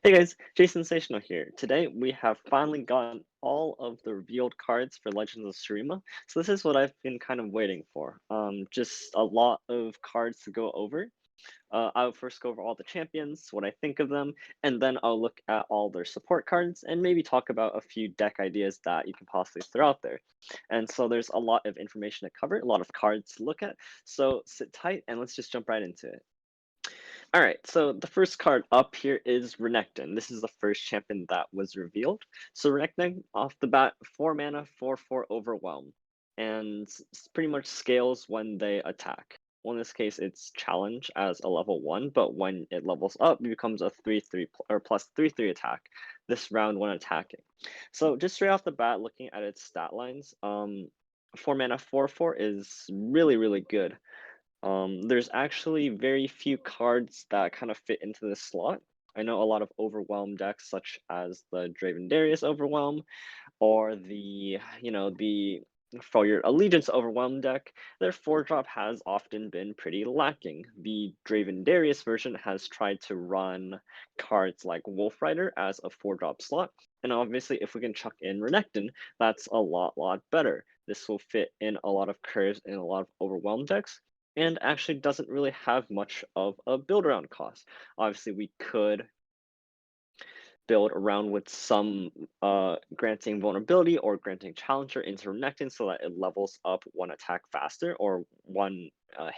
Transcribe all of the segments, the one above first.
Hey guys, Jason Sensational here. Today we have finally gotten all of the revealed cards for Legends of Shurima. So this is what I've been kind of waiting for. Just a lot of cards to go over. I'll first go over all the champions, what I think of them, and then I'll look at all their support cards and maybe talk about a few deck ideas that you can possibly throw out there. And so there's a lot of information to cover, a lot of cards to look at. So sit tight and let's just jump right into it. All right, so the first card up here is Renekton. This is the first champion that was revealed. So Renekton, off the bat, 4 mana, 4/4 Overwhelm, and pretty much scales when they attack. Well, in this case, it's challenge as a level 1, but when it levels up, it becomes a 3/3 or plus 3/3 attack this round when attacking. So just straight off the bat, looking at its stat lines, 4 mana, 4/4 is really good. There's actually very few cards that kind of fit into this slot. I know a lot of Overwhelm decks, such as the Draven Darius Overwhelm, or the for your Allegiance Overwhelm deck, their 4-drop has often been pretty lacking. The Draven Darius version has tried to run cards like Wolf Rider as a 4-drop slot, and obviously if we can chuck in Renekton, that's a lot better. This will fit in a lot of curves in a lot of Overwhelm decks, and actually doesn't really have much of a build around cost. Obviously, we could build around with some granting vulnerability or granting challenger into Renekton so that it levels up one attack faster or one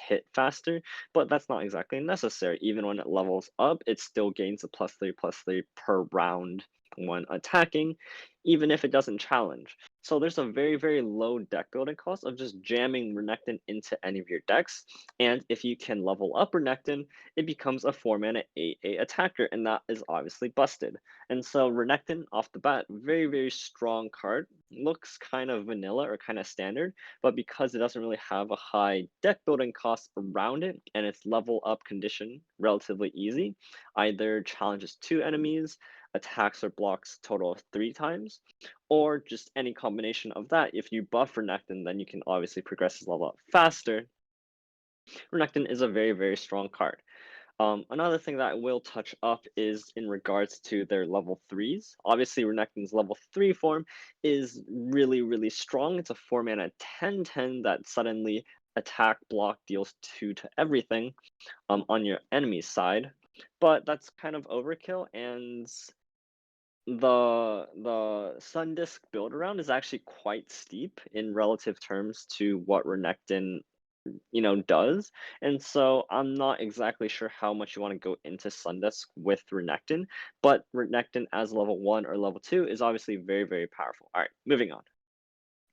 hit faster, but that's not exactly necessary. Even when it levels up, it still gains a +3/+3 per round when attacking, even if it doesn't challenge. So there's a very low deck building cost of just jamming Renekton into any of your decks, and if you can level up Renekton, it becomes a 4 mana 8/8 attacker, and that is obviously busted. And so Renekton, off the bat, very strong card. Looks kind of vanilla or kind of standard, but because it doesn't really have a high deck building cost around it, and its level up condition relatively easy, either challenges 2 enemies, attacks or blocks total of 3 times, or just any combination of that. If you buff Renekton, then you can obviously progress his level up faster. Renekton is a very strong card. Another thing that I will touch up is in regards to their level 3s. Obviously, Renekton's level 3 form is really strong. It's a 4 mana 10/10 that suddenly attack block deals 2 to everything on your enemy's side. But that's kind of overkill, and the Sun Disk build around is actually quite steep in relative terms to what Renekton does. And so I'm not exactly sure how much you want to go into Sundusk with Renekton, but Renekton as level 1 or level 2 is obviously very powerful. All right, moving on.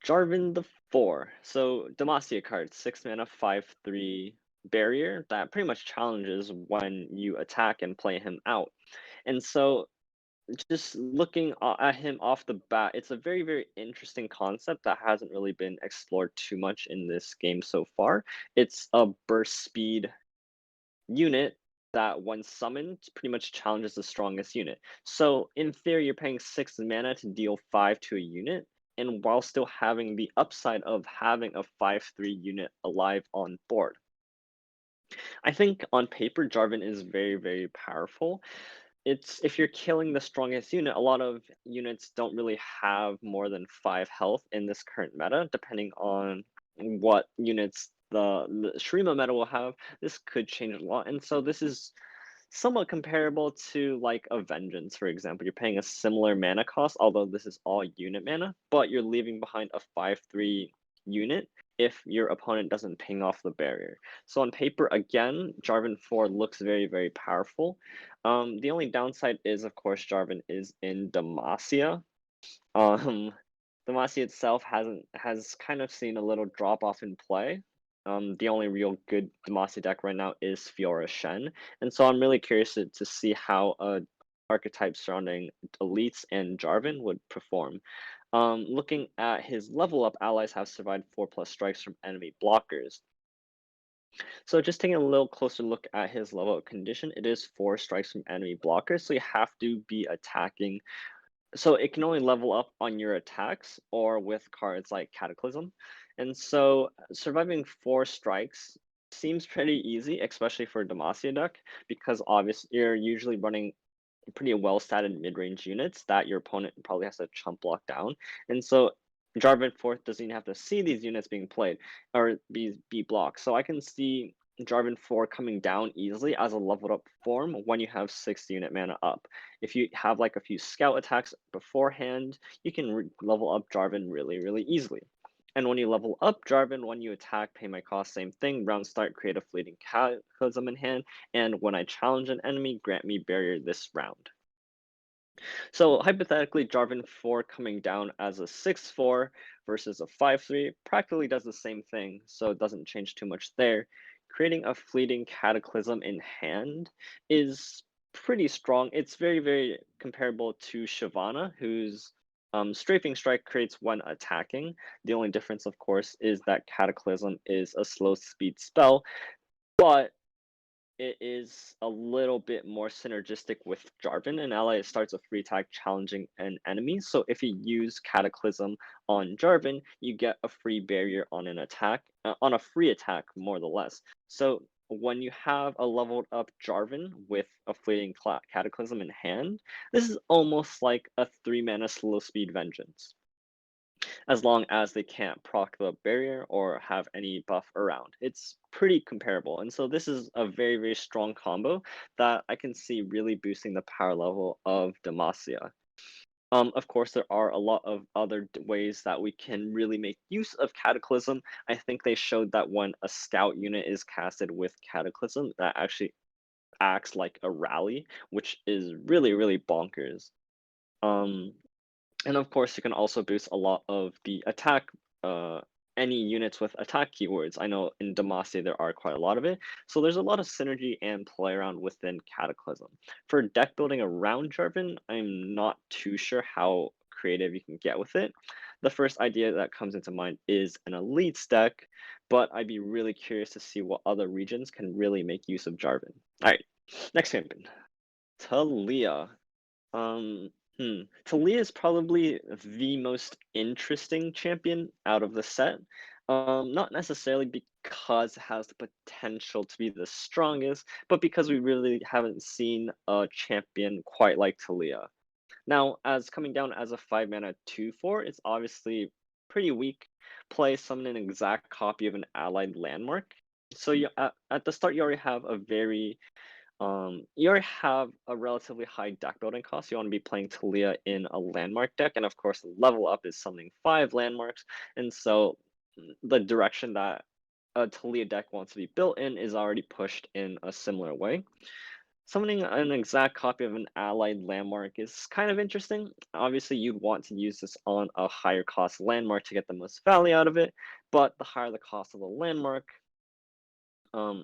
Jarvan the 4. So Demacia card, 6 mana, 5/3 barrier that pretty much challenges when you attack and play him out. And so just looking at him off the bat, it's a very interesting concept that hasn't really been explored too much in this game so far. It's a burst speed unit that, when summoned, pretty much challenges the strongest unit. So in theory, you're paying 6 mana to deal 5 to a unit, and while still having the upside of having a 5/3 unit alive on board. I think on paper, Jarvan is very powerful. It's if you're killing the strongest unit, a lot of units don't really have more than 5 health in this current meta, depending on what units the Shurima meta will have. This could change a lot, and so this is somewhat comparable to like a Vengeance, for example. You're paying a similar mana cost, although this is all unit mana, but you're leaving behind a 5/3 unit if your opponent doesn't ping off the barrier. So on paper, again, Jarvan 4 looks very powerful. The only downside is, of course, Jarvan is in Demacia. Um, Demacia itself has kind of seen a little drop off in play. The only real good Demacia deck right now is Fiora Shen, and so I'm really curious to see how a archetype surrounding elites and Jarvan would perform. Looking at his level up, allies have survived 4+ strikes from enemy blockers. So just taking a little closer look at his level up condition, it is 4 strikes from enemy blockers, so you have to be attacking. So it can only level up on your attacks or with cards like Cataclysm. And so surviving 4 strikes seems pretty easy, especially for Demacia deck, because obviously you're usually running pretty well-statted mid-range units that your opponent probably has to chump block down. And so Jarvan fourth doesn't even have to see these units being played or be blocked. So I can see Jarvan 4 coming down easily as a leveled up form when you have 6 unit mana up. If you have like a few scout attacks beforehand, you can level up Jarvan really, really easily. And when you level up Jarvan, when you attack, pay my cost, same thing. Round start, create a fleeting cataclysm in hand, and when I challenge an enemy, grant me barrier this round. So hypothetically, Jarvan 4 coming down as a 6/4 versus a 5/3 practically does the same thing, so it doesn't change too much there. Creating a fleeting cataclysm in hand is pretty strong. It's very, very comparable to Shyvana, whose strafing strike creates when attacking. The only difference, of course, is that Cataclysm is a slow speed spell, but it is a little bit more synergistic with Jarvan. An ally starts a free attack challenging an enemy. So if you use Cataclysm on Jarvan, you get a free barrier on an attack, on a free attack, more or less. So when you have a leveled up Jarvan with a fleeting Cataclysm in hand, this is almost like a 3 mana slow speed vengeance as long as they can't proc the barrier or have any buff around. It's pretty comparable. And so this is a very, very strong combo that I can see really boosting the power level of Demacia. Of course, there are a lot of other ways that we can really make use of Cataclysm. I think they showed that when a scout unit is casted with Cataclysm, that actually acts like a rally, which is really, really bonkers. Um, and of course, you can also boost a lot of the attack, any units with attack keywords. I know in Demacia there are quite a lot of it. So there's a lot of synergy and play around within Cataclysm. For deck building around Jarvan, I'm not too sure how creative you can get with it. The first idea that comes into mind is an elites deck, but I'd be really curious to see what other regions can really make use of Jarvan. All right, next champion, Talia. Um, Talia is probably the most interesting champion out of the set. Not necessarily because it has the potential to be the strongest, but because we really haven't seen a champion quite like Talia. Now, as coming down as a 5 mana 2/4, it's obviously pretty weak. Play summon an exact copy of an allied landmark. So you at the start you already have a very you already have a relatively high deck building cost. You want to be playing Talia in a landmark deck, and of course, level up is summoning 5 landmarks. And so, the direction that a Talia deck wants to be built in is already pushed in a similar way. Summoning an exact copy of an allied landmark is kind of interesting. Obviously, you'd want to use this on a higher cost landmark to get the most value out of it, but the higher the cost of the landmark,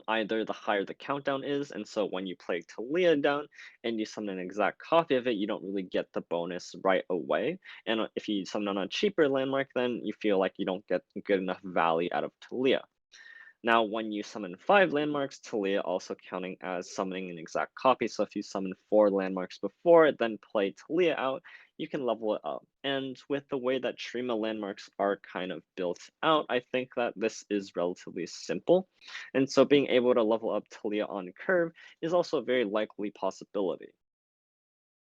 either the higher the countdown is, and so when you play Talia down and you summon an exact copy of it, you don't really get the bonus right away. And if you summon on a cheaper landmark, then you feel like you don't get good enough value out of Talia. Now, when you summon 5 landmarks, Talia also counting as summoning an exact copy. So if you summon 4 landmarks before, then play Talia out, you can level it up. And with the way that Shurima landmarks are kind of built out, I think that this is relatively simple. And so being able to level up Talia on curve is also a very likely possibility.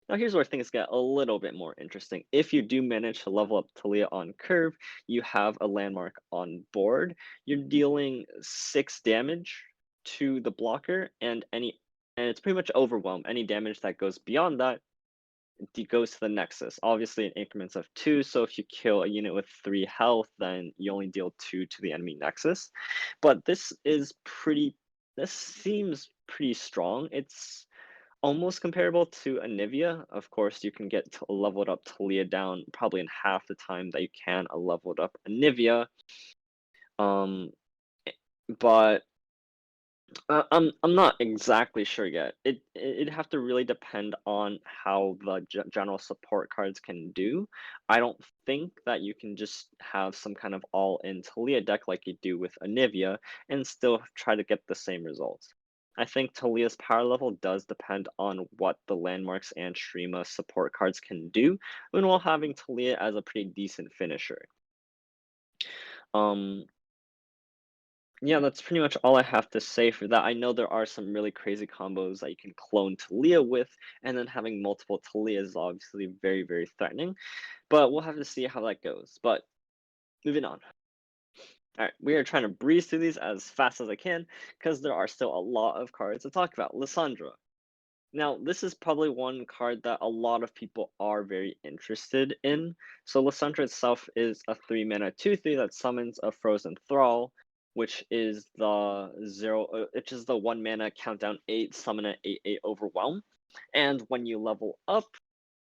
Now here's where things get a little bit more interesting. If you do manage to level up Talia on curve, you have a landmark on board. You're dealing 6 damage to the blocker, and it's pretty much overwhelm. Any damage that goes beyond that goes to the Nexus. Obviously in increments of 2, so if you kill a unit with 3 health, then you only deal 2 to the enemy Nexus. But this seems pretty strong. It's almost comparable to Anivia. Of course, you can get a leveled up Talia down probably in half the time that you can a leveled up Anivia. Um, but I'm not exactly sure yet. It'd have to really depend on how the general support cards can do. I don't think that you can just have some kind of all-in Talia deck like you do with Anivia and still try to get the same results. I think Talia's power level does depend on what the landmarks and Shurima support cards can do, and while having Talia as a pretty decent finisher. Um, Yeah, that's pretty much all I have to say for that. I know there are some really crazy combos that you can clone Talia with, and then having multiple Talias is obviously very, very threatening, but we'll have to see how that goes. But moving on. All right, we are trying to breeze through these as fast as I can because there are still a lot of cards to talk about. Lissandra. Now, this is probably one card that a lot of people are very interested in. So, Lissandra itself is a 3 mana 2/3 that summons a Frozen Thrall, which is which is the 1 mana countdown 8 summon an 8/8 Overwhelm. And when you level up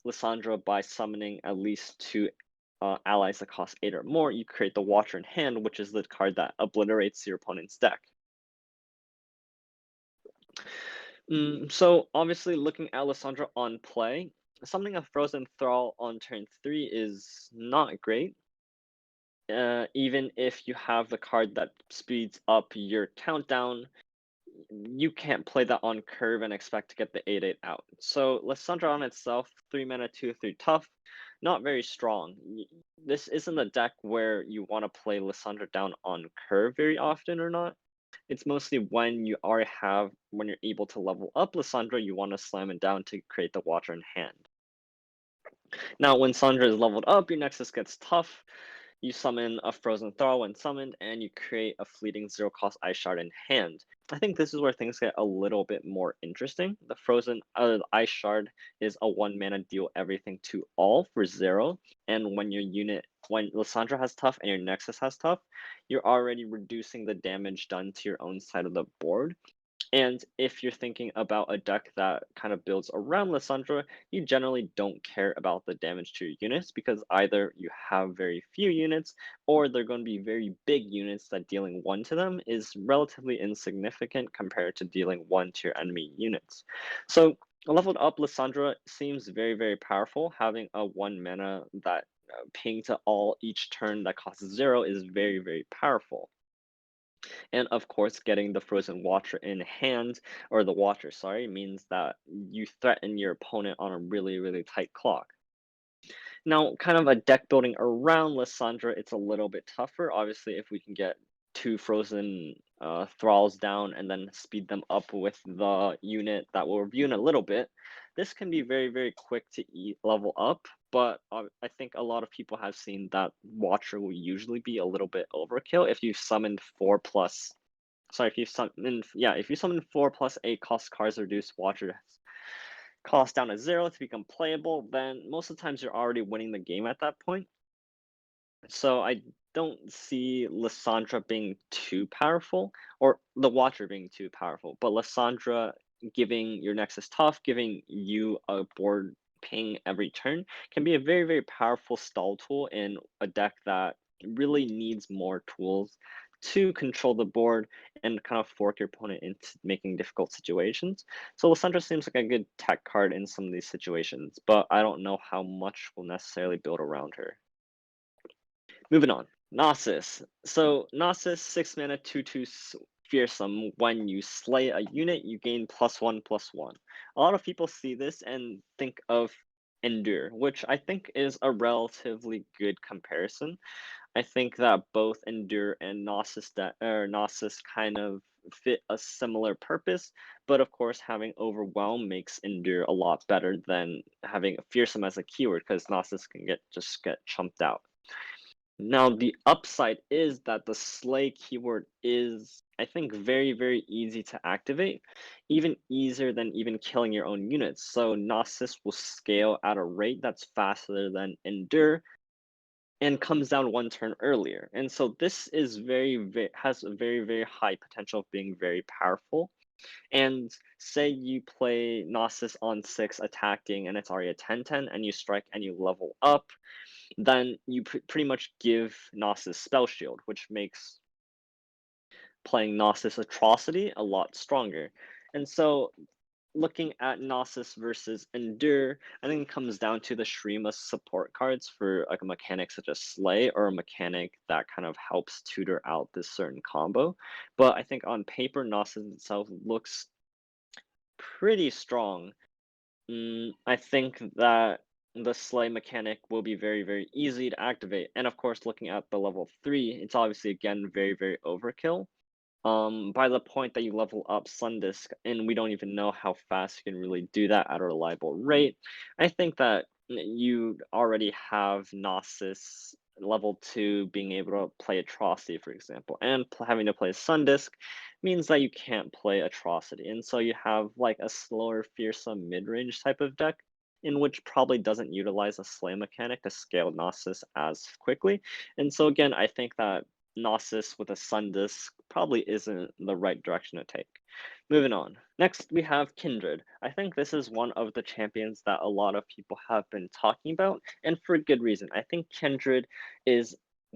Lissandra by summoning at least two allies that cost 8 or more, you create the Watcher in Hand, which is the card that obliterates your opponent's deck. So obviously, looking at Lissandra on play, summoning a Frozen Thrall on turn 3 is not great. Even if you have the card that speeds up your countdown, you can't play that on curve and expect to get the 8/8 out. So Lissandra on itself, 3 mana, 2/3 tough, not very strong. This isn't a deck where you want to play Lissandra down on curve very often or not. It's mostly when you're able to level up Lissandra, you want to slam it down to create the Watcher in Hand. Now, when Sandra is leveled up, your Nexus gets tough. You summon a Frozen Thrall when summoned, and you create a fleeting zero-cost Ice Shard in hand. I think this is where things get a little bit more interesting. The Ice Shard is a 1 mana deal everything to all for 0, and when Lissandra has tough and your Nexus has tough, you're already reducing the damage done to your own side of the board. And if you're thinking about a deck that kind of builds around Lissandra, you generally don't care about the damage to your units because either you have very few units or they're going to be very big units that dealing 1 to them is relatively insignificant compared to dealing 1 to your enemy units. So, a leveled up Lissandra seems very, very powerful. Having a 1 mana that ping to all each turn that costs 0 is very, very powerful. And of course, getting the Frozen Watcher in hand, or the Watcher, sorry, means that you threaten your opponent on a really, really tight clock. Now, kind of a deck building around Lissandra, it's a little bit tougher. Obviously, if we can get 2 Frozen Thralls down and then speed them up with the unit that we'll review in a little bit, this can be very, very quick to level up. But I think a lot of people have seen that Watcher will usually be a little bit overkill if you summoned 4 plus Sorry, if you summon 4 plus 8 cost cards, reduce Watcher's cost down to 0 to become playable, then most of the times you're already winning the game at that point. So I don't see Lissandra being too powerful, or the Watcher being too powerful, but Lissandra giving your Nexus tough, giving you a board ping every turn can be a very, very powerful stall tool in a deck that really needs more tools to control the board and kind of fork your opponent into making difficult situations. So Lissandra seems like a good tech card in some of these situations, but I don't know how much will necessarily build around her. Moving on. Gnosis. So Gnosis, 6 mana, 2/2 fearsome. When you slay a unit, you gain +1/+1. A lot of people see this and think of Endure, which I think is a relatively good comparison. I think that both Endure and Gnosis kind of fit a similar purpose, but of course having Overwhelm makes Endure a lot better than having Fearsome as a keyword because Gnosis can just get chumped out. Now, the upside is that the slay keyword is, I think, very, very easy to activate, even easier than even killing your own units. So Gnosis will scale at a rate that's faster than Endure and comes down 1 turn earlier. And so this is has a very, very high potential of being very powerful. And say you play Gnosis on 6 attacking and it's already a 10/10 and you strike and you level up, then you pretty much give Gnosis Spell Shield, which makes playing Gnosis Atrocity a lot stronger. And so, looking at Gnosis versus Endure, I think it comes down to the Shurima support cards for like a mechanic such as Slay or a mechanic that kind of helps tutor out this certain combo. But I think on paper, Gnosis itself looks pretty strong. I think that the Slay mechanic will be very, very easy to activate. And of course, looking at the level 3, it's obviously again very, very overkill. by the point that you level up Sundisk, and we don't even know how fast you can really do that at a reliable rate, I think that you already have Gnosis level 2 being able to play Atrocity, for example, and having to play Sundisk means that you can't play Atrocity, and so you have like a slower, fearsome mid-range type of deck, in which probably doesn't utilize a slay mechanic to scale Gnosis as quickly. And so again, I think that Gnosis with a Sun Disc probably isn't the right direction to take. Moving on. Next, we have Kindred. I think this is one of the champions that a lot of people have been talking about, and for good reason. I think Kindred is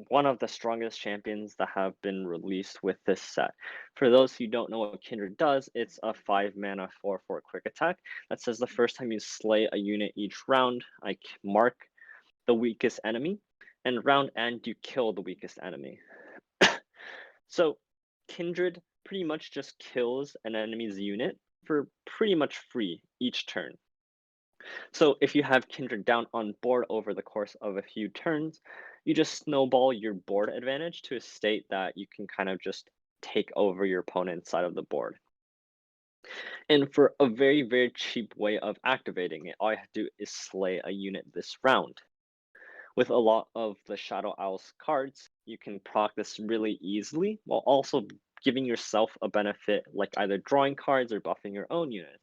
one of the strongest champions that have been released with this set. For those who don't know what Kindred does, it's a 5 mana 4/4 quick attack that says the first time you slay a unit each round, I mark the weakest enemy, and round end you kill the weakest enemy. So Kindred pretty much just kills an enemy's unit for pretty much free each turn. So if you have Kindred down on board over the course of a few turns, you just snowball your board advantage to a state that you can kind of just take over your opponent's side of the board. And for a very, very cheap way of activating it, all you have to do is slay a unit this round. With a lot of the Shadow Owl's cards, you can proc this really easily while also giving yourself a benefit like either drawing cards or buffing your own unit.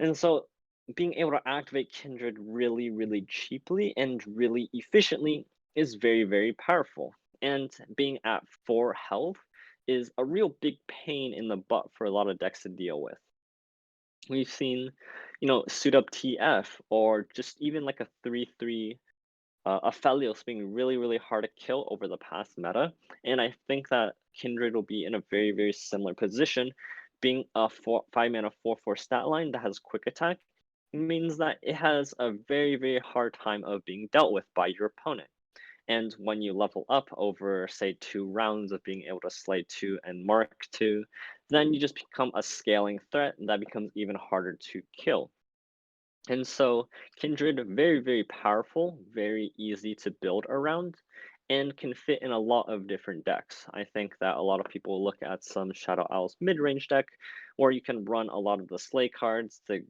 And so being able to activate Kindred really, really cheaply and really efficiently is very, very powerful. And being at 4 health is a real big pain in the butt for a lot of decks to deal with. We've seen, suit up TF or just even like a 3/3 Aphelios being really, really hard to kill over the past meta, and I think that Kindred will be in a very, very similar position. Being a 5 mana 4/4 stat line that has quick attack means that it has a very, very hard time of being dealt with by your opponent. And when you level up over, say, 2 rounds of being able to slay 2 and mark 2, then you just become a scaling threat that becomes even harder to kill. And so Kindred, very, very powerful, very easy to build around, and can fit in a lot of different decks. I think that a lot of people look at some Shadow Owl's mid-range deck, where you can run a lot of the Slay cards to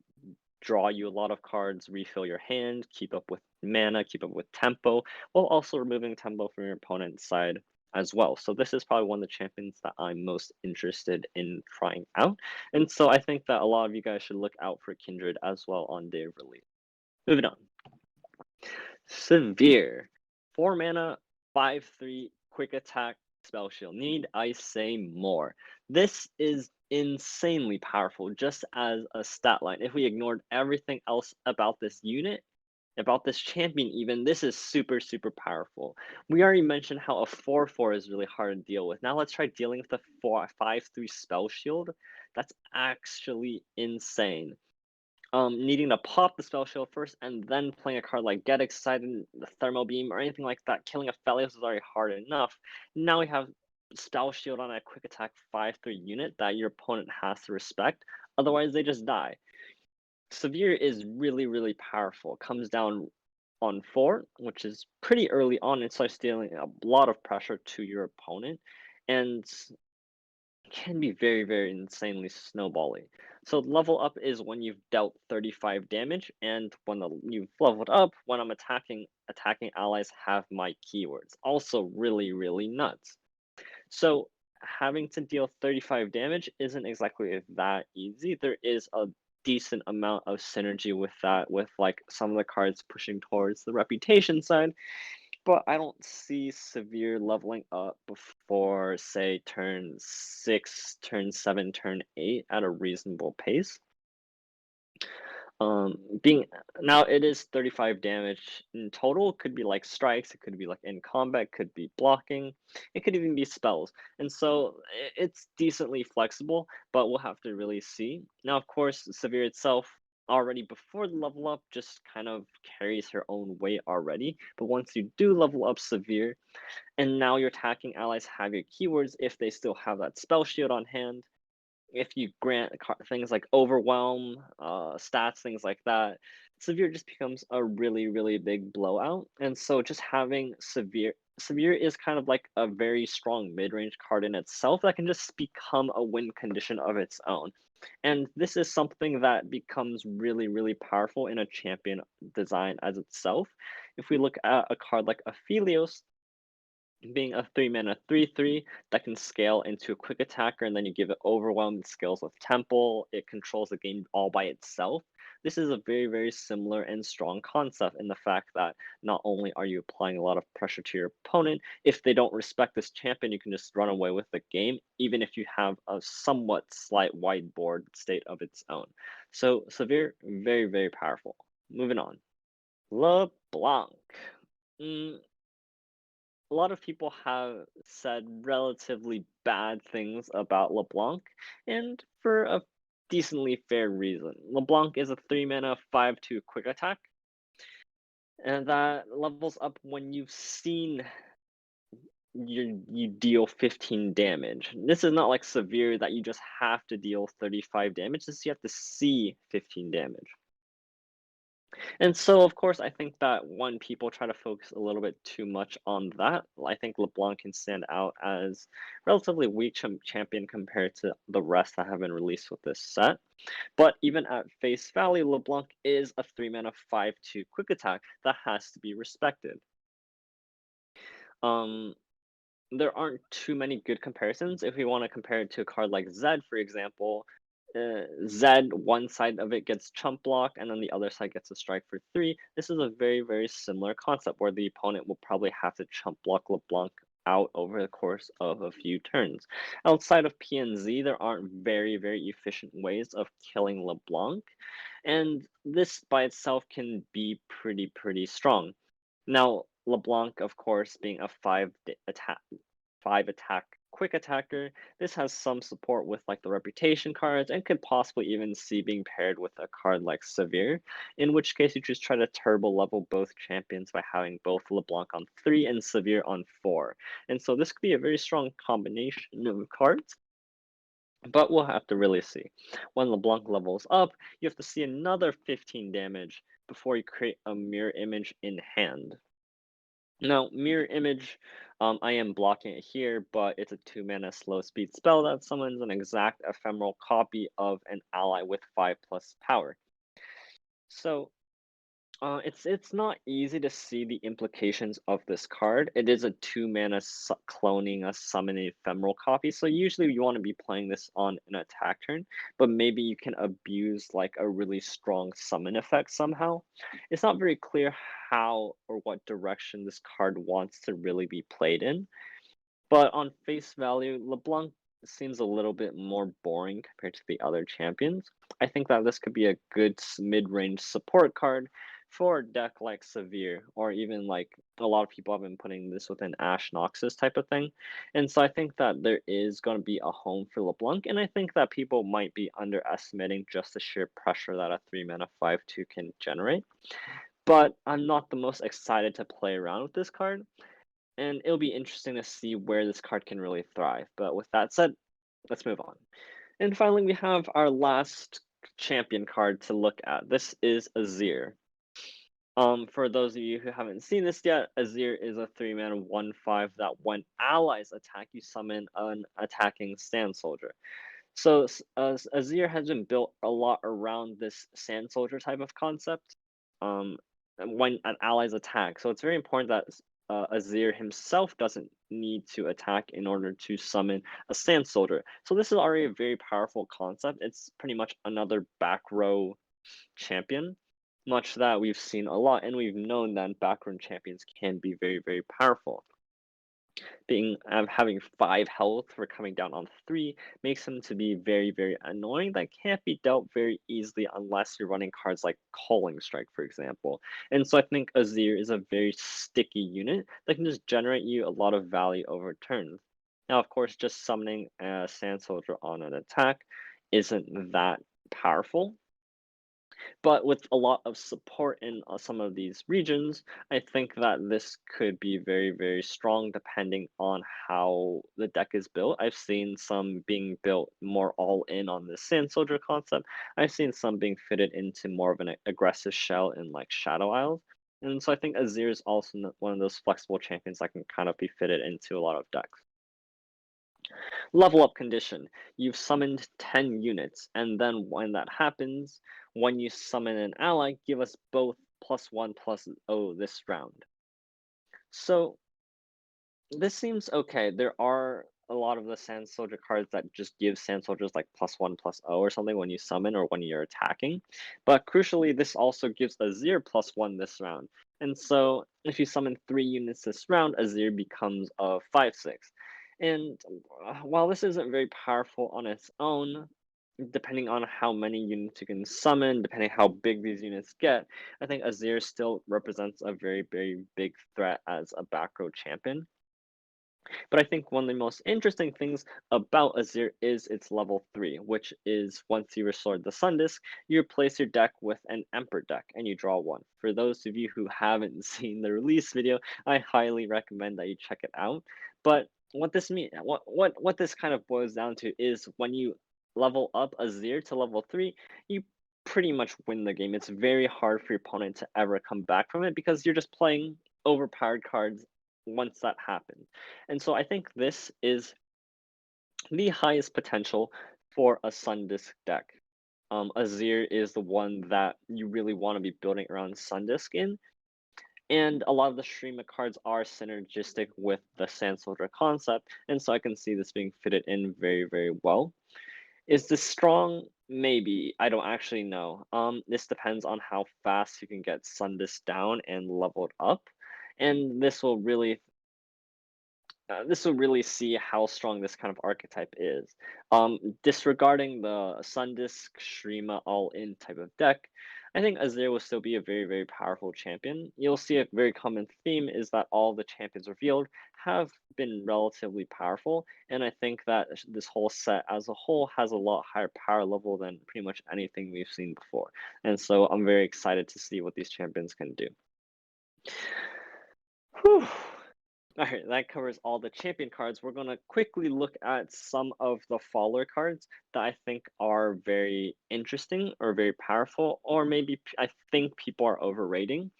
draw you a lot of cards, refill your hand, keep up with mana, keep up with tempo, while also removing tempo from your opponent's side as well. So this is probably one of the champions that I'm most interested in trying out. And so I think that a lot of you guys should look out for Kindred as well on day of release. Moving on. Severe. 4 mana, 5/3, quick attack, spell shield. Need I say more? This is insanely powerful just as a stat line. If we ignored everything else about this unit, about this champion even, this is super, super powerful. We already mentioned how a 4/4 is really hard to deal with. Now let's try dealing with a 5/3 spell shield. That's actually insane. Needing to pop the spell shield first and then playing a card like Get Excited, the Thermal Beam, or anything like that, killing a Felios is already hard enough. Now we have spell shield on a quick attack 5/3 unit that your opponent has to respect, otherwise they just die. Severe is really, really powerful. It comes down on 4, which is pretty early on, and starts dealing a lot of pressure to your opponent, and can be very, very insanely snowballing. So level up is when you've dealt 35 damage, and when you've leveled up, when I'm attacking allies have my keywords. Also really, really nuts. So having to deal 35 damage isn't exactly that easy. There is a decent amount of synergy with that, with like some of the cards pushing towards the reputation side, but I don't see Severe leveling up before, say, turn 6, turn 7, turn 8 at a reasonable pace. Being now it is 35 damage in total. Could be like strikes, it could be like in combat, could be blocking, it could even be spells. And so it's decently flexible, but we'll have to really see. Now, of course, Severe itself already before the level up just kind of carries her own weight already. But once you do level up Severe, and now your attacking allies have your keywords if they still have that spell shield on hand, if you grant things like overwhelm, stats, things like that, severe just becomes a really, really big blowout. And so just having Severe is kind of like a very strong mid-range card in itself that can just become a win condition of its own. And this is something that becomes really, really powerful in a champion design as itself. If we look at a card like Aphelios, being a 3 mana 3/3 that can scale into a quick attacker, and then you give it overwhelm, it scales with temple, it controls the game all by itself. This is a very, very similar and strong concept in the fact that not only are you applying a lot of pressure to your opponent, if they don't respect this champion, you can just run away with the game, even if you have a somewhat slight wide board state of its own. So Severe, very, very powerful. Moving on. LeBlanc. Mm, a lot of people have said relatively bad things about LeBlanc, and for a decently fair reason. LeBlanc is a 3 mana 5/2 quick attack, and that levels up when you've seen you deal 15 damage. This is not like Severe that you just have to deal 35 damage, this you have to see 15 damage. And so, of course, I think that when people try to focus a little bit too much on that, I think LeBlanc can stand out as relatively weak champion compared to the rest that have been released with this set. But even at face value, LeBlanc is a 3 mana 5/2 quick attack that has to be respected. Um, there aren't too many good comparisons. If we want to compare it to a card like Zed, for example, Zed, one side of it gets chump block, and then the other side gets a strike for 3. This is a very, very similar concept where the opponent will probably have to chump block LeBlanc out over the course of a few turns. Outside of PNZ, there aren't very, very efficient ways of killing LeBlanc, and this by itself can be pretty strong. Now, LeBlanc, of course, being a 5 attack quick attacker, this has some support with like the reputation cards and could possibly even see being paired with a card like Severe, in which case you just try to turbo level both champions by having both LeBlanc on 3 and Severe on 4. And so this could be a very strong combination of cards. But we'll have to really see. When LeBlanc levels up, you have to see another 15 damage before you create a mirror image in hand. Now, Mirror Image, I am blocking it here, but it's a 2 mana slow speed spell that summons an exact ephemeral copy of an ally with 5+ power. So, it's not easy to see the implications of this card. It is a 2 mana cloning a summoning ephemeral copy, so usually you want to be playing this on an attack turn, but maybe you can abuse like a really strong summon effect somehow. It's not very clear how or what direction this card wants to really be played in. But on face value, LeBlanc seems a little bit more boring compared to the other champions. I think that this could be a good mid-range support card for a deck like Severe, or even like a lot of people have been putting this within Ash Noxus type of thing. And so I think that there is going to be a home for LeBlanc, and I think that people might be underestimating just the sheer pressure that a 3 mana 5/2 can generate. But I'm not the most excited to play around with this card, and it'll be interesting to see where this card can really thrive. But with that said, let's move on. And finally, we have our last champion card to look at. This is Azir. For those of you who haven't seen this yet, Azir is a 3 mana 1/5 that when allies attack, you summon an attacking Sand Soldier. So Azir has been built a lot around this Sand Soldier type of concept. Um, when an allies attack, so it's very important that Azir himself doesn't need to attack in order to summon a Sand Soldier. So this is already a very powerful concept. It's pretty much another back row champion, much that we've seen a lot, and we've known that back row champions can be very powerful. Being having 5 health for coming down on 3 makes him to be very annoying that can't be dealt very easily unless you're running cards like Calling Strike, for example. And so I think Azir is a very sticky unit that can just generate you a lot of value over turns. Now, of course, just summoning a Sand Soldier on an attack isn't that powerful, but with a lot of support in some of these regions, I think that this could be very strong depending on how the deck is built. I've seen some being built more all in on the Sand Soldier concept. I've seen some being fitted into more of an aggressive shell in like Shadow Isles. And so I think Azir is also one of those flexible champions that can kind of be fitted into a lot of decks. Level up condition. You've summoned 10 units, and then when that happens, when you summon an ally, give us both +1/+0 this round. So this seems okay. There are a lot of the Sand Soldier cards that just give Sand Soldiers like +1/+0 or something when you summon or when you're attacking. But crucially, this also gives Azir +1 this round. And so if you summon 3 units this round, Azir becomes a 5/6. And while this isn't very powerful on its own, depending on how many units you can summon, depending how big these units get, I think Azir still represents a very, very big threat as a back row champion. But I think one of the most interesting things about Azir is its level 3, which is once you restore the Sun Disk, you replace your deck with an Emperor deck and you draw one. For those of you who haven't seen the release video, I highly recommend that you check it out. But what this kind of boils down to is when you level up Azir to level 3, you pretty much win the game. It's very hard for your opponent to ever come back from it because you're just playing overpowered cards once that happens. And so I think this is the highest potential for a Sun Disk deck. Azir is the one that you really want to be building around Sun Disk in. And a lot of the Shurima cards are synergistic with the Sand Soldier concept, and so I can see this being fitted in very, very well. Is this strong? Maybe. I don't actually know. This depends on how fast you can get Sun Disk down and leveled up. And this will really see how strong this kind of archetype is. Disregarding the Sundisk, Shurima, all-in type of deck, I think Azir will still be a very, very powerful champion. You'll see a very common theme is that all the champions revealed have been relatively powerful, and I think that this whole set as a whole has a lot higher power level than pretty much anything we've seen before. And so I'm very excited to see what these champions can do. Whew. Alright, that covers all the champion cards. We're gonna quickly look at some of the follower cards that I think are very interesting or very powerful, or maybe I think people are overrating.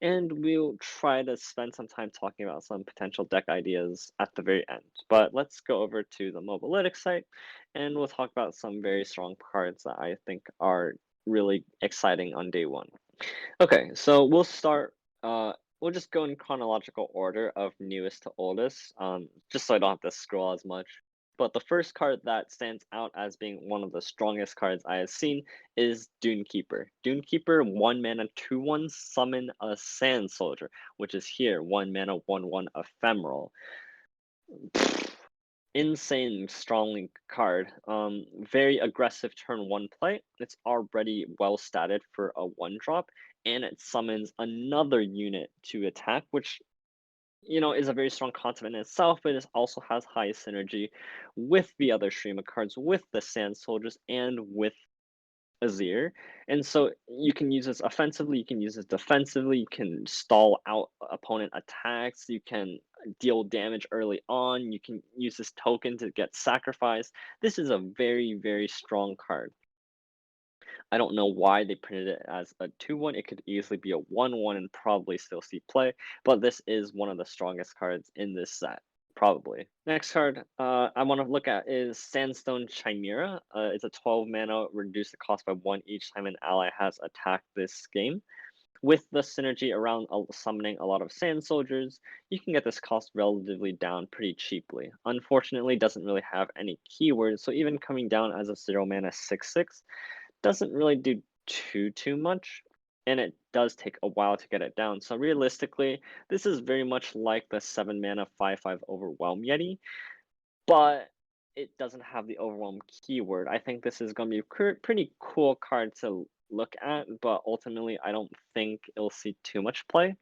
And we'll try to spend some time talking about some potential deck ideas at the very end. But let's go over to the Mobalytics site and we'll talk about some very strong cards that I think are really exciting on day one. Okay, so we'll just go in chronological order of newest to oldest, just so I don't have to scroll as much. But the first card that stands out as being one of the strongest cards I have seen is Dunekeeper. Dunekeeper, 1 mana, 2/1, summon a Sand Soldier, which is here, 1 mana, 1/1 ephemeral. Insane strong card. Very aggressive turn one play. It's already well statted for a 1 drop, and it summons another unit to attack, which is a very strong concept in itself, but it also has high synergy with the other Shurima cards, with the Sand Soldiers, and with Azir. And so you can use this offensively, you can use this defensively, you can stall out opponent attacks, you can deal damage early on, you can use this token to get sacrificed. This is a very, very strong card. I don't know why they printed it as a 2/1. It could easily be a 1/1 and probably still see play, but this is one of the strongest cards in this set. Probably. Next card I want to look at is Sandstone Chimera. It's a 12 mana, reduce the cost by 1 each time an ally has attacked this game. With the synergy around summoning a lot of Sand Soldiers, you can get this cost relatively down pretty cheaply. Unfortunately, it doesn't really have any keywords, so even coming down as a 0 mana 6/6 doesn't really do too much, and it does take a while to get it down. So realistically, this is very much like the 7 mana 5/5 Overwhelm Yeti, but it doesn't have the Overwhelm keyword. I think this is going to be a pretty cool card to look at, but ultimately, I don't think it'll see too much play.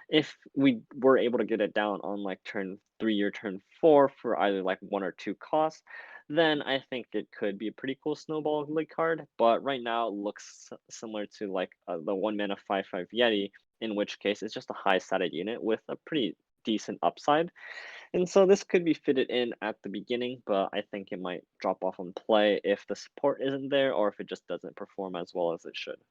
If we were able to get it down on like turn 3 or turn 4 for either like 1 or 2 costs, then I think it could be a pretty cool snowball league card. But right now it looks similar to like the 1 mana 5/5 Yeti, in which case it's just a high statted unit with a pretty decent upside. And so this could be fitted in at the beginning, but I think it might drop off on play if the support isn't there or if it just doesn't perform as well as it should.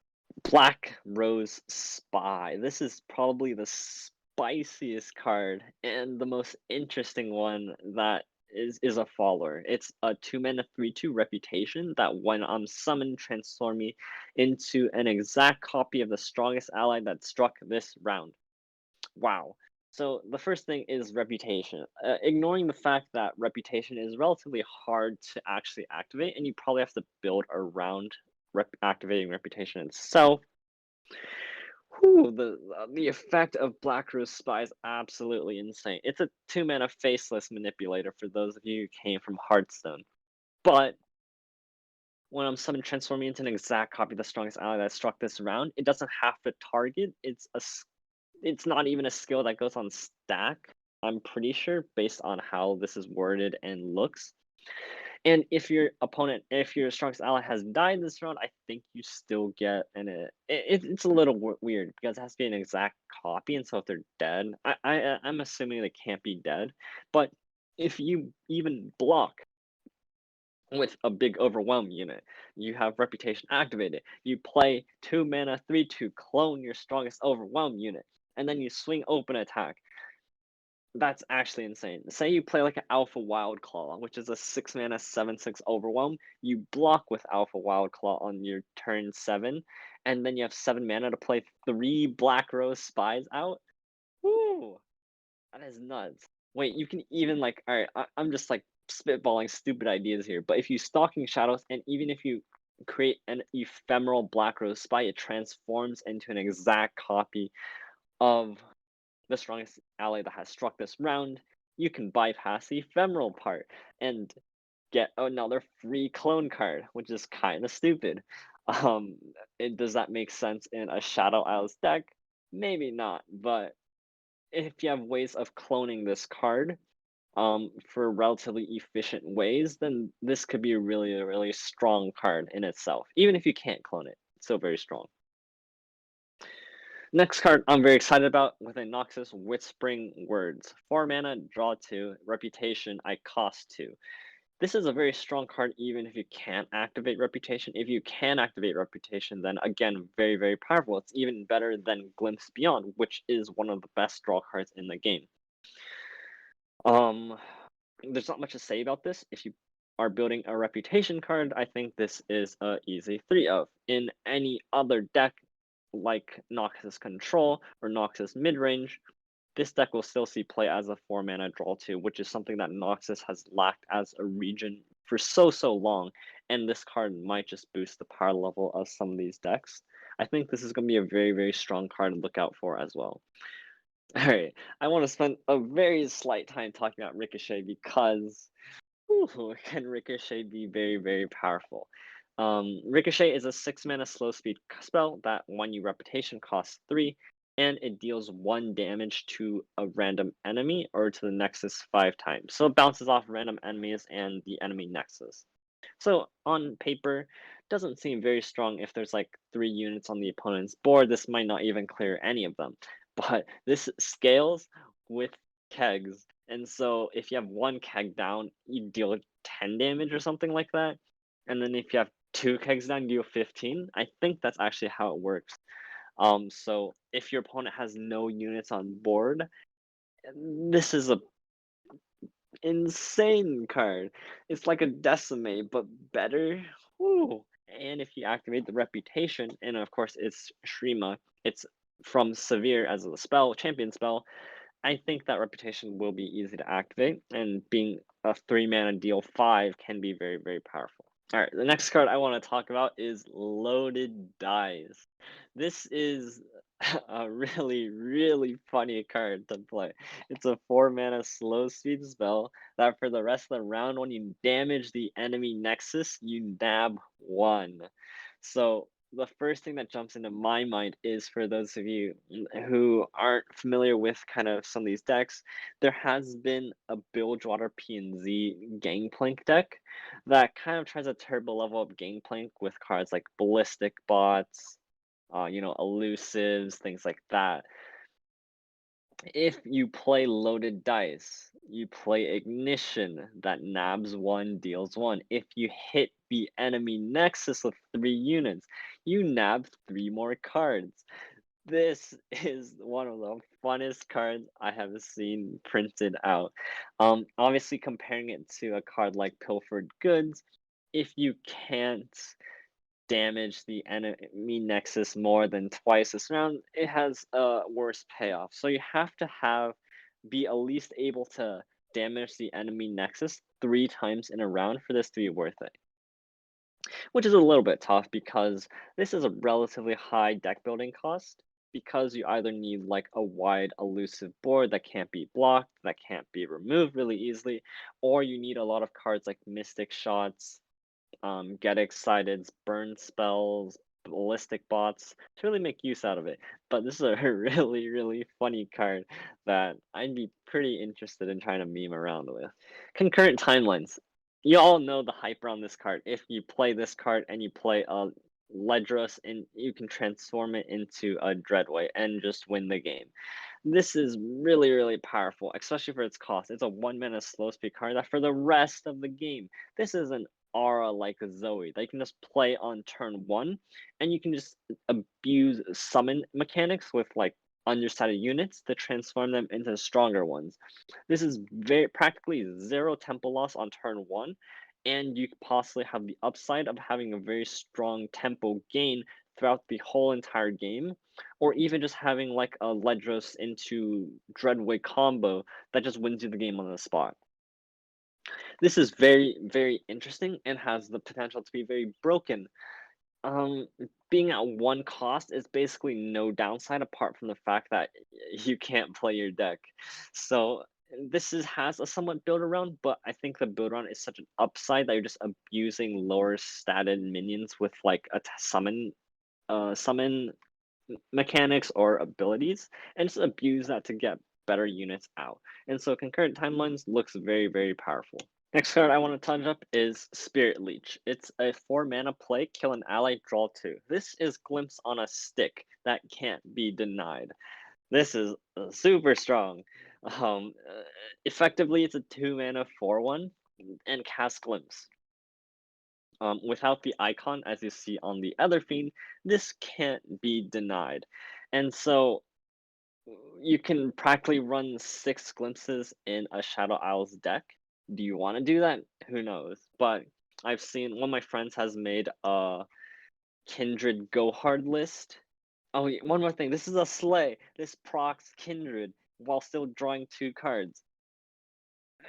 Black Rose Spy. This is probably the spiciest card and the most interesting one that is a follower. It's a 2-mana 3/2 reputation that when I'm summoned, transform me into an exact copy of the strongest ally that struck this round. Wow. So the first thing is reputation. Ignoring the fact that reputation is relatively hard to actually activate, and you probably have to build around activating reputation itself. Whew, the effect of Black Rose Spy is absolutely insane. It's a 2-mana faceless manipulator for those of you who came from Hearthstone. But when I'm summoned transforming into an exact copy of the strongest ally that struck this round, it doesn't have to target. It's not even a skill that goes on stack, I'm pretty sure, based on how this is worded and looks. And if your strongest ally has died this round, I think you still get it's a little weird because it has to be an exact copy, and so if they're dead, I'm assuming they can't be dead. But if you even block with a big overwhelm unit, you have reputation activated. You play 2-mana 3/2, clone your strongest overwhelm unit, and then you swing open attack. That's actually insane. Say you play like an Alpha Wild Claw, which is a 6-mana 7/6 overwhelm. You block with Alpha Wild Claw on your turn 7, and then you have 7 mana to play 3 Black Rose Spies out. Woo! That is nuts. Wait, you can even like, alright, I'm just like spitballing stupid ideas here, but if you Stalking Shadows, and even if you create an ephemeral Black Rose Spy, it transforms into an exact copy of the strongest ally that has struck this round, you can bypass the ephemeral part and get another free clone card, which is kind of stupid. Um, does that make sense in a Shadow Isles deck? Maybe not, but if you have ways of cloning this card, for relatively efficient ways, then this could be a really strong card in itself. Even if you can't clone it, it's still very strong. Next card I'm very excited about with a Noxus Whispering Words. 4 mana, draw 2, reputation, I cost 2. This is a very strong card even if you can't activate reputation. If you can activate reputation, then again, very powerful. It's even better than Glimpse Beyond, which is one of the best draw cards in the game. Um, there's not much to say about this. If you are building a reputation card, I think this is a easy 3 of. In any other deck, like Noxus Control or Noxus Midrange, this deck will still see play as a 4 mana draw 2, which is something that Noxus has lacked as a region for so long, and this card might just boost the power level of some of these decks. I think this is going to be a very strong card to look out for as well. Alright, I want to spend a very slight time talking about Ricochet because can Ricochet be very powerful. Ricochet is a 6-mana slow speed spell that when you reputation costs 3, and it deals 1 damage to a random enemy or to the Nexus 5 times. So it bounces off random enemies and the enemy Nexus. So on paper, doesn't seem very strong. If there's like 3 units on the opponent's board, this might not even clear any of them. But this scales with kegs. And so if you have 1 keg down, you deal 10 damage or something like that. And then if you have 2 kegs down, you deal 15. I think that's actually how it works. So if your opponent has no units on board, this is a insane card. It's like a Decimate, but better. Woo. And if you activate the reputation, and of course it's Shurima, it's from Severe as a spell, champion spell. I think that reputation will be easy to activate, and being a 3-mana deal 5 can be very powerful. Alright, the next card I want to talk about is Loaded Dice. This is a really funny card to play. It's a 4-mana slow speed spell that for the rest of the round, when you damage the enemy Nexus, you nab 1. So the first thing that jumps into my mind is for those of you who aren't familiar with kind of some of these decks, there has been a Bilgewater PNZ Gangplank deck that kind of tries to turbo level up Gangplank with cards like Ballistic Bots, elusives, things like that. If you play loaded dice, you play ignition that nabs one, deals one. If you hit the enemy nexus with 3 units, you nab 3 more cards. This is one of the funnest cards I have seen printed out. Obviously comparing it to a card like Pilfered Goods, if you can't damage the enemy nexus more than twice this round, it has a worse payoff. So you have to be at least able to damage the enemy nexus 3 times in a round for this to be worth it. Which is a little bit tough because this is a relatively high deck building cost because you either need like a wide elusive board that can't be blocked, that can't be removed really easily, or you need a lot of cards like Mystic Shots, get excited, burn spells, ballistic bots to really make use out of it. But this is a really, really funny card that I'd be pretty interested in trying to meme around with. Concurrent timelines. You all know the hype around this card. If you play this card and you play a Ledros, and you can transform it into a Dreadway and just win the game. This is really, really powerful, especially for its cost. It's a 1 mana slow speed card that for the rest of the game, this is an aura like a Zoe that you can just play on turn 1, and you can just abuse summon mechanics with like understated units to transform them into stronger ones. This is very practically zero tempo loss on turn 1, and you could possibly have the upside of having a very strong tempo gain throughout the whole entire game, or even just having like a Ledros into Dreadway combo that just wins you the game on the spot. This is very, very interesting and has the potential to be very broken. Um, Being at 1 cost is basically no downside apart from the fact that you can't play your deck. So has a somewhat build around, but I think the build around is such an upside that you're just abusing lower statted minions with like a summon mechanics or abilities, and just abuse that to get better units out. And so concurrent timelines looks very, very powerful. Next card I want to touch up is Spirit Leech. It's a 4 mana play, kill an ally, draw 2. This is Glimpse on a Stick that can't be denied. This is super strong. Effectively, it's a 2 mana 4/1 and cast Glimpse. Without the icon, as you see on the other fiend, this can't be denied. And so you can practically run 6 glimpses in a Shadow Isles deck. Do you want to do that? Who knows? But I've seen one of my friends has made a Kindred Go Hard list. Oh, one more thing. This is a Slay. This procs Kindred while still drawing 2 cards.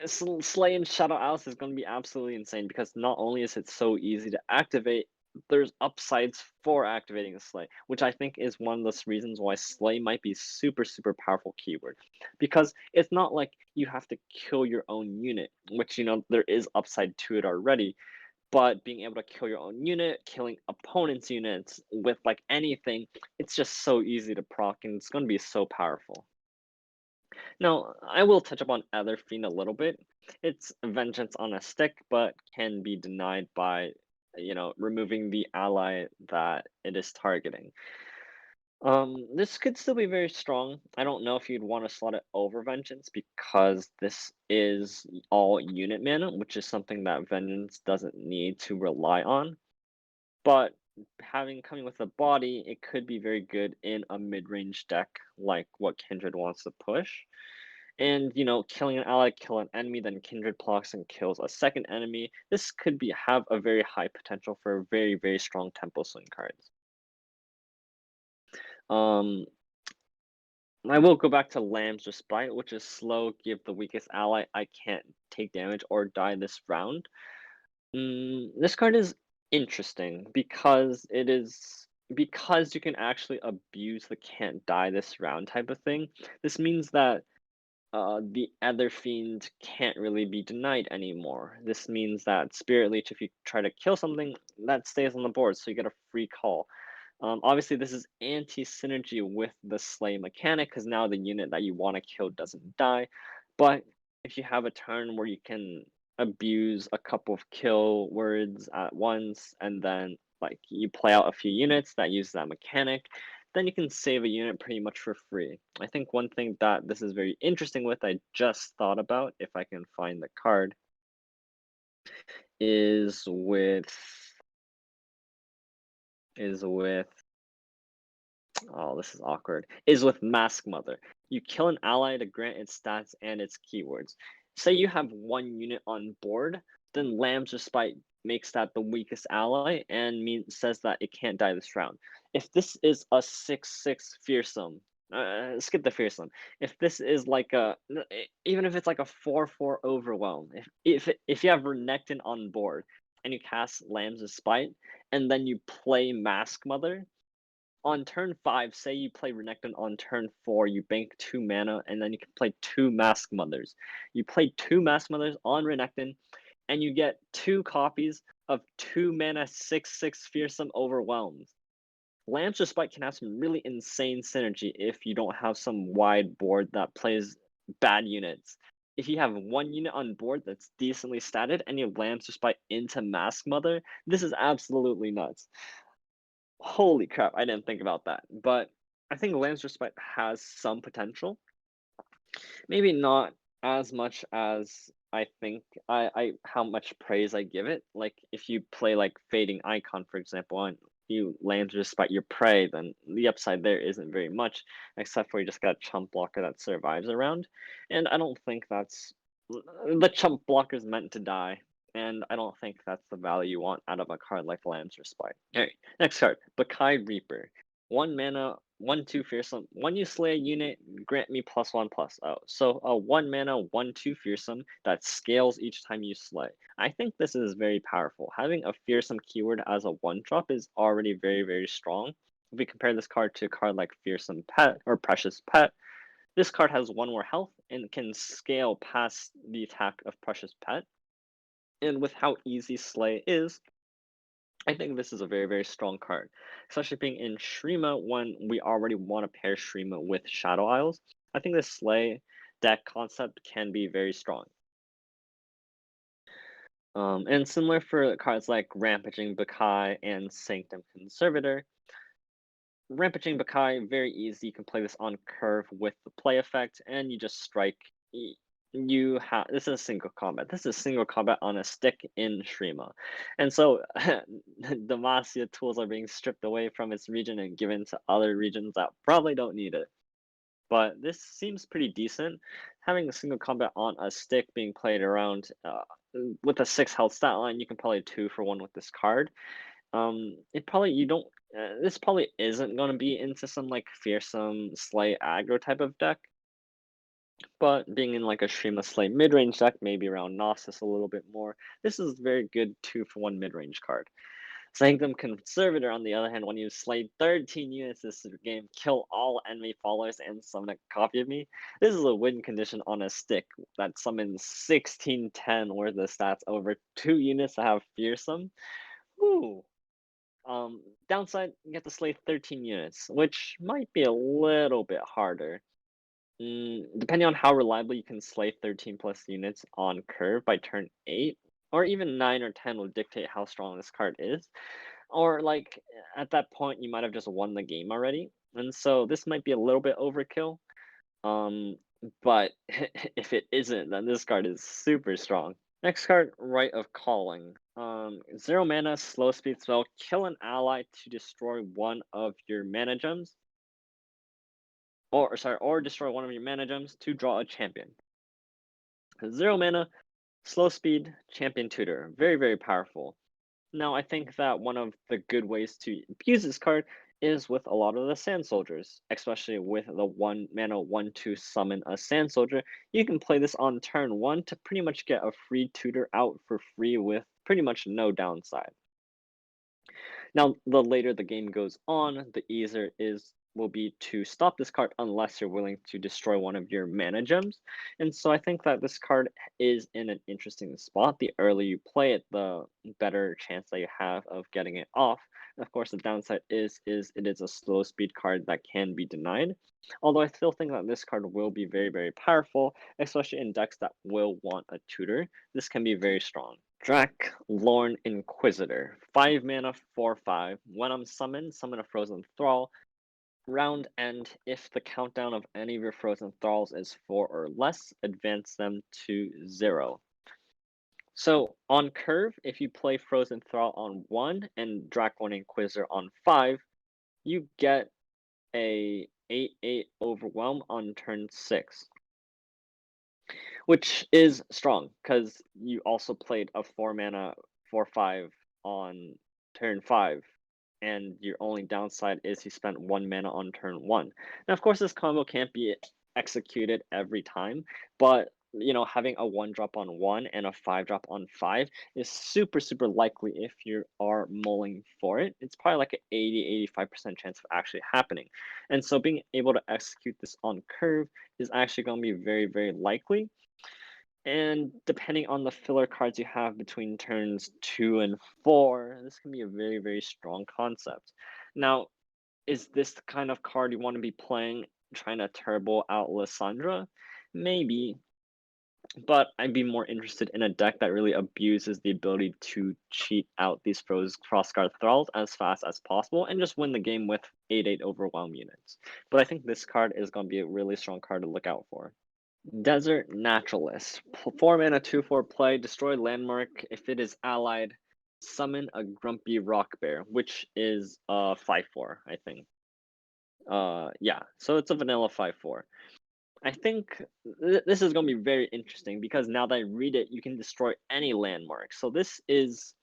Slay in Shadow Isles is going to be absolutely insane because not only is it so easy to activate, there's upsides for activating a Slay, which I think is one of those reasons why Slay might be super, super powerful keyword. Because it's not like you have to kill your own unit, which, there is upside to it already, but being able to kill your own unit, killing opponent's units with like anything, it's just so easy to proc and it's going to be so powerful. Now, I will touch upon Other Fiend a little bit. It's vengeance on a stick, but can be denied by, removing the ally that it is targeting. This could still be very strong. I don't know if you'd want to slot it over Vengeance because this is all unit mana, which is something that Vengeance doesn't need to rely on. But coming with a body, it could be very good in a mid-range deck like what Kindred wants to push. And, killing an ally, kill an enemy, then Kindred blocks and kills a second enemy. This could have a very high potential for very, very strong tempo swing cards. Um, I will go back to Lamb's Respite, which is slow, give the weakest ally, I can't take damage or die this round. This card is interesting because you can actually abuse the can't die this round type of thing. This means that the other fiend can't really be denied anymore. This means that Spirit Leech, if you try to kill something, that stays on the board, so you get a free call. Obviously, this is anti-synergy with the Slay mechanic, because now the unit that you want to kill doesn't die. But if you have a turn where you can abuse a couple of kill words at once, and then like you play out a few units that use that mechanic, then you can save a unit pretty much for free. I think one thing that this is very interesting with, I just thought about, if I can find the card, is with oh, this is awkward, is with Mask Mother. You kill an ally to grant its stats and its keywords. Say you have one unit on board, then Lamb's Respite makes that the weakest ally and says that it can't die this round. If this is a 6/6 fearsome, skip the fearsome. If this is like even if it's like a 4/4 overwhelm, if you have Renekton on board and you cast Lamb's Respite and then you play Mask Mother, on turn 5, say you play Renekton on turn 4, you bank 2 mana, and then you can play 2 Mask Mothers. You play 2 Mask Mothers on Renekton, and you get 2 copies of 2 mana 6/6 Fearsome Overwhelms. Lamb's Respite can have some really insane synergy if you don't have some wide board that plays bad units. If you have one unit on board that's decently statted and you Lamb's Respite into Mask Mother, this is absolutely nuts. Holy crap, I didn't think about that. But I think Lamb's Respite has some potential. Maybe not as much as I think I how much praise I give it. Like if you play like Fading Icon, for example, and you Lamb's Respite your prey, then the upside there isn't very much, except for you just got a chump blocker that survives around. And I don't think that's the chump blocker is meant to die. And I don't think that's the value you want out of a card like Lamb's Respite. Alright, next card, Bakai Reaper. 1 mana, 1/2 fearsome. When you slay a unit, grant me +1/+0. So a 1 mana, 1/2 fearsome that scales each time you slay. I think this is very powerful. Having a fearsome keyword as a 1-drop is already very, very strong. If we compare this card to a card like Fearsome Pet or Precious Pet, this card has 1 more health and can scale past the attack of Precious Pet. And with how easy Slay is, I think this is a very, very strong card, especially being in Shurima when we already want to pair Shurima with Shadow Isles. I think this Slay deck concept can be very strong. And similar for cards like Rampaging Bakai and Sanctum Conservator. Rampaging Bakai, very easy. You can play this on curve with the play effect, and you just strike. You have this is single combat. This is single combat on a stick in Shurima, and so Demacia tools are being stripped away from its region and given to other regions that probably don't need it. But this seems pretty decent. Having a single combat on a stick being played around with a 6 health stat line, you can probably 2-for-1 with this card. It probably you don't. This probably isn't going to be into some like fearsome slay aggro type of deck, but being in like a Shima slay mid range deck, maybe around Gnosis a little bit more. This is a very good 2-for-1 mid range card. Sanctum Conservator, on the other hand, when you slay 13 units this game, kill all enemy followers, and summon a copy of me. This is a win condition on a stick that summons 1610 worth of stats over 2 units that have fearsome. Ooh. Downside, you get to slay 13 units, which might be a little bit harder. Depending on how reliably you can slay 13 plus units on curve by turn 8, or even 9 or 10 will dictate how strong this card is. Or, like, at that point, you might have just won the game already. And so this might be a little bit overkill. Um, but if it isn't, then this card is super strong. Next card, Rite of Calling. 0 mana, slow speed spell, kill an ally to destroy one of your mana gems. Or destroy one of your mana gems to draw a champion. 0 mana, slow speed, champion tutor. Very, very powerful. Now, I think that one of the good ways to abuse this card is with a lot of the Sand Soldiers, especially with the 1 mana 1/2 summon a Sand Soldier. You can play this on turn 1 to pretty much get a free tutor out for free with pretty much no downside. Now, the later the game goes on, the easier is will be to stop this card unless you're willing to destroy one of your mana gems. And so I think that this card is in an interesting spot. The earlier you play it, the better chance that you have of getting it off. And of course, the downside is it is a slow speed card that can be denied. Although I still think that this card will be very, very powerful, especially in decks that will want a tutor. This can be very strong. Drac Lorn Inquisitor. 5 mana, 4/5. When I'm summoned, summon a Frozen Thrall. Round end, if the countdown of any of your frozen thralls is 4 or less, advance them to 0. So on curve, if you play Frozen Thrall on 1 and Dracoin Inquisitor on 5, you get a 8/8 Overwhelm on turn 6, which is strong because you also played a 4 mana 4/5 on turn 5, and your only downside is you spent 1 mana on turn 1. Now, of course, this combo can't be executed every time, but having a 1 drop on 1 and a 5 drop on 5 is super, super likely if you are mulling for it. It's probably like an 80-85% chance of actually happening. And so being able to execute this on curve is actually going to be very, very likely. And depending on the filler cards you have between turns 2 and 4, this can be a very, very strong concept. Now, is this the kind of card you want to be playing, trying to turbo out Lysandra? Maybe, but I'd be more interested in a deck that really abuses the ability to cheat out these crossguard thralls as fast as possible and just win the game with 8/8 overwhelm units. But I think this card is going to be a really strong card to look out for. Desert Naturalist. 4 mana, 2/4 play, destroy landmark. If it is allied, summon a Grumpy Rock Bear, which is 5/4, I think. Yeah, so it's a vanilla 5/4. I think this is going to be very interesting because now that I read it, you can destroy any landmark. So this is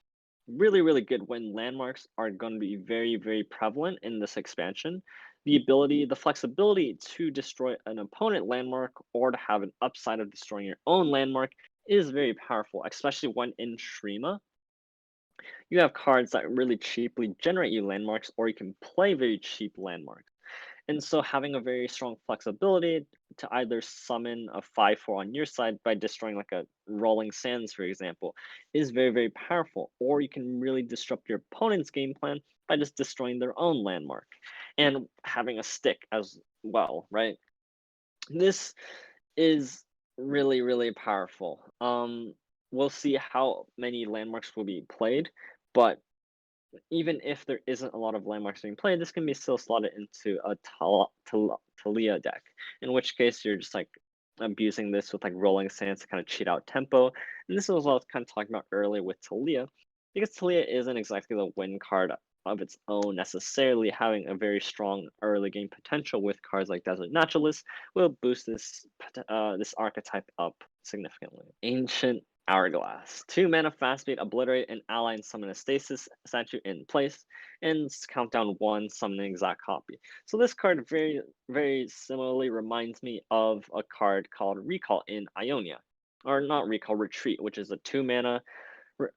really, really good when landmarks are going to be very, very prevalent in this expansion. The flexibility to destroy an opponent landmark or to have an upside of destroying your own landmark is very powerful, especially when in Shurima. You have cards that really cheaply generate you landmarks, or you can play very cheap landmarks. And so having a very strong flexibility to either summon a 5/4 on your side by destroying like a Rolling Sands, for example, is very, very powerful. Or you can really disrupt your opponent's game plan by just destroying their own landmark and having a stick as well, right? This is really, really powerful. We'll see how many landmarks will be played, but even if there isn't a lot of landmarks being played, this can be still slotted into a Talia deck, in which case you're just like abusing this with like rolling sands to kind of cheat out tempo. And this is what I was kind of talking about earlier with Talia, because Talia isn't exactly the win card of its own necessarily. Having a very strong early game potential with cards like Desert Naturalist will boost this archetype up significantly. Ancient Hourglass. 2 mana fast speed, obliterate an ally and summon a stasis statue in place, and countdown 1, summon an exact copy. So this card very, very similarly reminds me of a card called Recall in Ionia. Or not Recall, Retreat, which is a 2 mana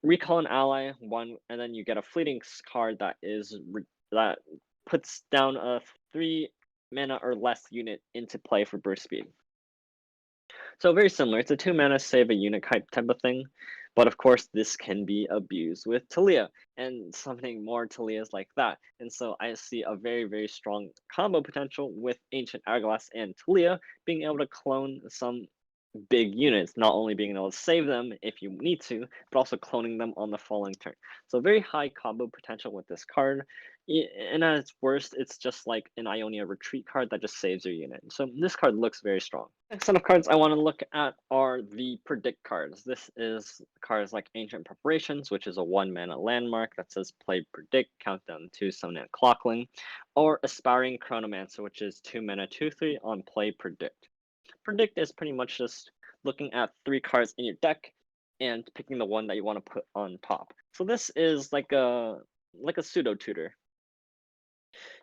recall an ally, 1, and then you get a fleeting card that puts down a 3 mana or less unit into play for burst speed. So very similar. It's a 2 mana save a unit type of thing, but of course this can be abused with Talia and summoning more Talias like that. And so I see a very, very strong combo potential with Ancient Hourglass and Talia being able to clone some big units, not only being able to save them if you need to, but also cloning them on the following turn. So very high combo potential with this card. And at its worst, it's just like an Ionia retreat card that just saves your unit. So this card looks very strong. Next set of cards I want to look at are the predict cards. This is cards like Ancient Preparations, which is a 1 mana landmark that says play predict, countdown 2, summon and clockling, or Aspiring Chronomancer, which is 2 mana 2/3 on play predict. Predict is pretty much just looking at 3 cards in your deck and picking the one that you want to put on top. So this is like a pseudo tutor.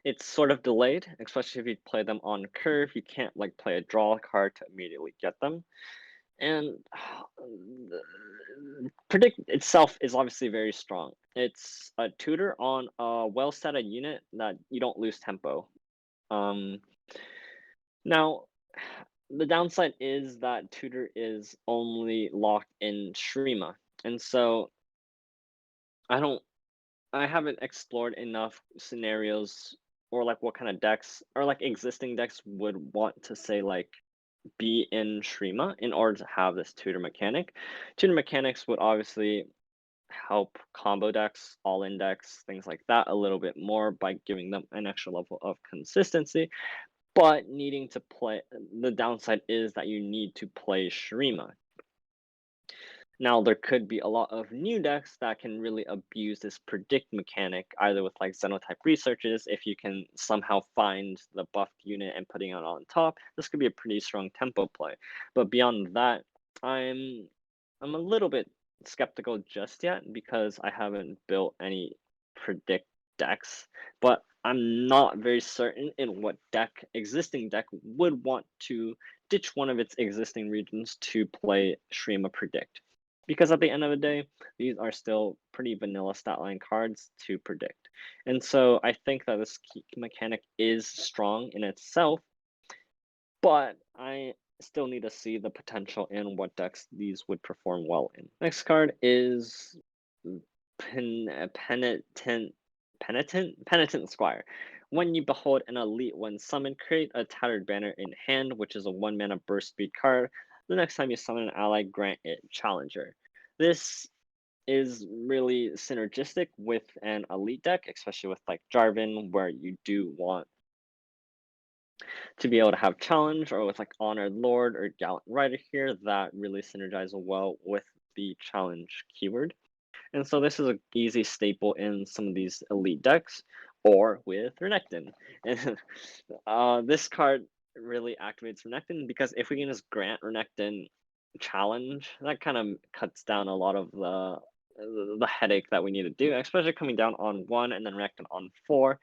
It's sort of delayed, especially if you play them on curve. You can't like play a draw card to immediately get them. And predict itself is obviously very strong. It's a tutor on a well-setted unit that you don't lose tempo. Um, Now, the downside is that tutor is only locked in Shurima, and so I don't I haven't explored enough scenarios or like what kind of decks or like existing decks would want to say like be in Shurima in order to have this tutor mechanic. Tutor mechanics would obviously help combo decks, all-in decks, things like that a little bit more by giving them an extra level of consistency. But needing to play, the downside is that you need to play Shurima. Now, there could be a lot of new decks that can really abuse this predict mechanic, either with like Xenotype researches. If you can somehow find the buffed unit and putting it on top, this could be a pretty strong tempo play. But beyond that, I'm a little bit skeptical just yet because I haven't built any predict decks, but I'm not very certain in what existing deck would want to ditch one of its existing regions to play Shurima Predict. Because at the end of the day, these are still pretty vanilla stat line cards to predict. And so I think that this key mechanic is strong in itself, but I still need to see the potential in what decks these would perform well in. Next card is Penitent Squire. When you behold an elite when summoned, create a Tattered Banner in hand, which is a 1-mana burst speed card. The next time you summon an ally, grant it Challenger. This is really synergistic with an elite deck, especially with like Jarvan, where you do want to be able to have challenge, or with like Honored Lord or Gallant Rider here that really synergize well with the challenge keyword. And so this is an easy staple in some of these elite decks, or with Renekton. And this card really activates Renekton because if we can just grant Renekton challenge, that kind of cuts down a lot of the headache that we need to do, especially coming down on 1 and then Renekton on 4.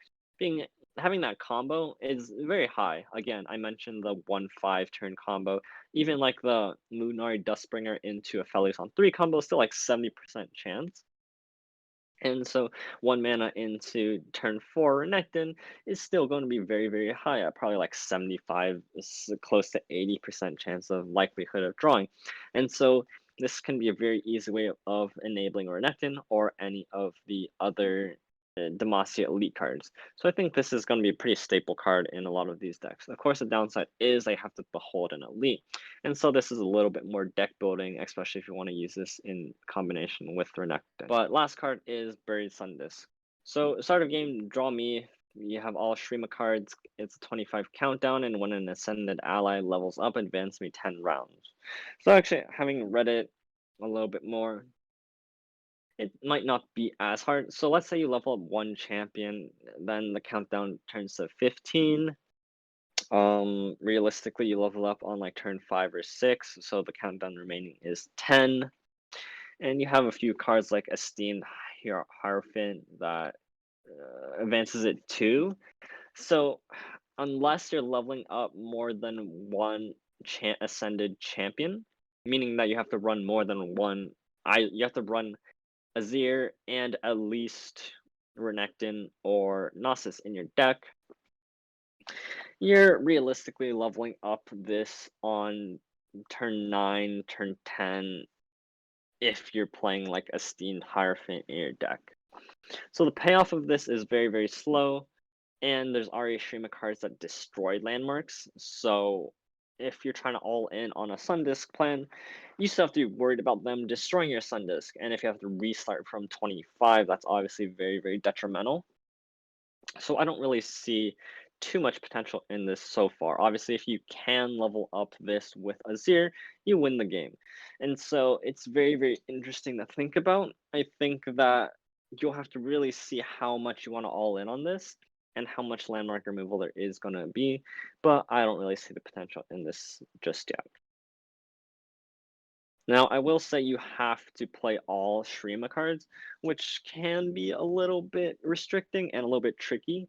Having that combo is very high. Again, I mentioned the 1/5 turn combo. Even like the Lunari Dustbringer into a Aphelios on 3 combo is still like 70% chance. And so 1 mana into turn 4 Renekton is still going to be very, very high at probably like 75, close to 80% chance of likelihood of drawing. And so this can be a very easy way of enabling Renekton or any of the other Demacia elite cards. So I think this is going to be a pretty staple card in a lot of these decks. Of course, the downside is I have to behold an elite. And so this is a little bit more deck building, especially if you want to use this in combination with Renekton. But last card is Buried Sundisk. So start of game, draw me. You have all Shurima cards. It's a 25 countdown, and when an ascended ally levels up, advance me 10 rounds. So actually, having read it a little bit more, it might not be as hard. So let's say you level up 1 champion, then the countdown turns to 15. Realistically, you level up on like turn 5 or 6, so the countdown remaining is 10. And you have a few cards like Esteemed Hierophant that advances it 2. So unless you're leveling up more than 1 ascended champion, meaning that you have to run more than one, you have to run Azir and at least Renekton or Nasus in your deck, you're realistically leveling up this on turn 9, turn 10, if you're playing like Esteemed Hierophant in your deck. So the payoff of this is very, very slow, and there's already Shurima cards that destroy landmarks, so if you're trying to all in on a Sundisk plan, you still have to be worried about them destroying your Sundisk, and if you have to restart from 25, that's obviously very, very detrimental. So I don't really see too much potential in this so far. Obviously, if you can level up this with Azir, you win the game. And so it's very, very interesting to think about. I think that you'll have to really see how much you want to all in on this and how much landmark removal there is going to be, but I don't really see the potential in this just yet. Now, I will say you have to play all Shurima cards, which can be a little bit restricting and a little bit tricky.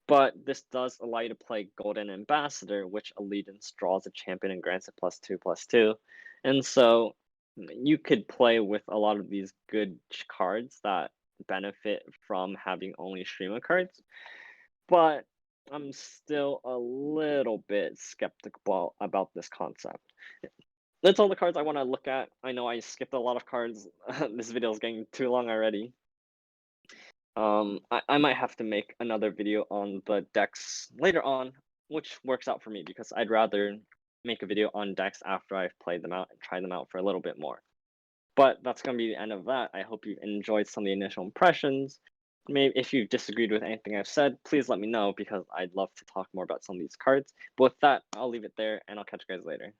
But this does allow you to play Golden Ambassador, which Allegiance draws a champion and grants it +2/+2. And so you could play with a lot of these good cards that benefit from having only Shurima cards. But I'm still a little bit skeptical about this concept. That's all the cards I want to look at. I know I skipped a lot of cards. This video is getting too long already. I might have to make another video on the decks later on, which works out for me because I'd rather make a video on decks after I've played them out and try them out for a little bit more. But that's gonna be the end of that. I hope you enjoyed some of the initial impressions. Maybe if you disagreed with anything I've said, please let me know because I'd love to talk more about some of these cards. But with that, I'll leave it there and I'll catch you guys later.